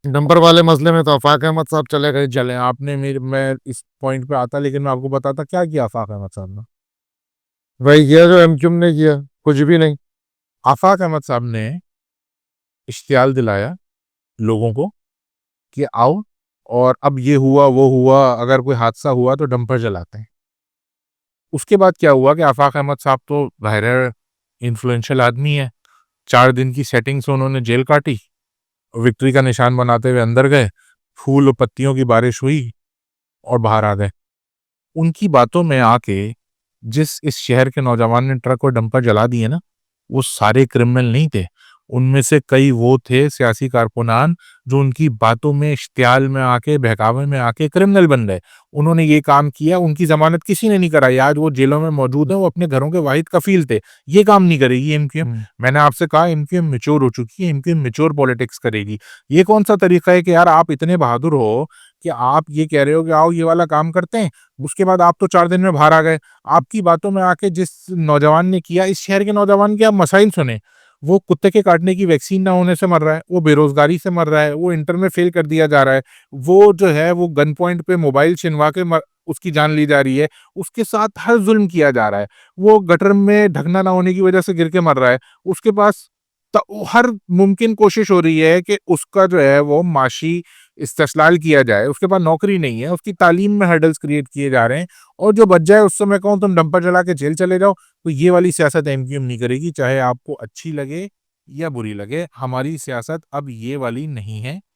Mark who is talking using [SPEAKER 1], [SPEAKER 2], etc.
[SPEAKER 1] Dumper वाले मसले में तो आफाक अहमद साहब चले गए जले। आपने मेरे मैं इस पॉइंट पे आता, लेकिन मैं आपको बताता क्या किया आफाक अहमद साहब ने। वही किया जो एमक्यूम ने किया, कुछ भी नहीं। आफाक अहमद साहब ने इश्तियाल दिलाया लोगों को कि आओ, और अब ये हुआ वो हुआ, अगर कोई हादसा हुआ तो डंपर जलाते हैं। उसके बाद क्या हुआ कि आफाक अहमद साहब तो ज़ाहिर इन्फ्लुएंशियल आदमी है। 4 दिन की सेटिंग से उन्होंने जेल काटी, विक्ट्री का निशान बनाते हुए अंदर गए, फूल और पत्तियों की बारिश हुई और बाहर आ गए। उनकी बातों में आके जिस इस शहर के नौजवान ने ट्रक और डंपर जला दिए ना, वो सारे क्रिमिनल नहीं थे। उनमें से कई वो थे सियासी कारकुनान जो उनकी बातों में, इश्तियाल में आके, बहकावे में आके क्रिमिनल बन गए। उन्होंने ये काम किया, उनकी ज़मानत किसी ने नहीं कराई। आज वो जेलों में मौजूद हैं, वो अपने घरों के वाहिद कफ़ील थे। ये काम नहीं करेगी एमक्यूएम। मैंने आपसे कहा एमक्यूएम मैच्योर हो चुकी है, एमक्यूएम मैच्योर पॉलिटिक्स करेगी। ये कौन-सा तरीका है कि यार आप इतने बहादुर हो कि आप ये कह रहे हो कि आओ ये वाला काम करते हैं, उसके बाद आप तो 4 दिन में बाहर आ गए। आपकी बातों में आके जिस नौजवान ने किया, इस शहर के नौजवान के आप मसाइल सुने। वो कुत्ते के काटने की वैक्सीन ना होने से मर रहा है, वो बेरोज़गारी से मर रहा है, वो इंटर में फ़ेल कर दिया जा रहा है, वो जो है वो गन पॉइंट पे मोबाइल छिनवा के उसकी जान ली जा रही है, उसके साथ हर ज़ुल्म किया जा रहा है। वो गटर में ढकना ना होने की वजह से गिर के मर रहा है। उसके पास त हर मुमकिन कोशिश हो रही है कि उसका जो है वो माशी इस्तेसलाल किया जाए। उसके पास नौकरी नहीं है, उसकी तालीम में हर्डल्स क्रिएट किए जा रहे हैं, और जो बच जाए उससे मैं कहूँ तुम डंपर चला के जेल चले जाओ। तो ये वाली सियासत एमक्यूएम नहीं करेगी, चाहे आपको अच्छी लगे या बुरी लगे। हमारी सियासत अब ये वाली नहीं है।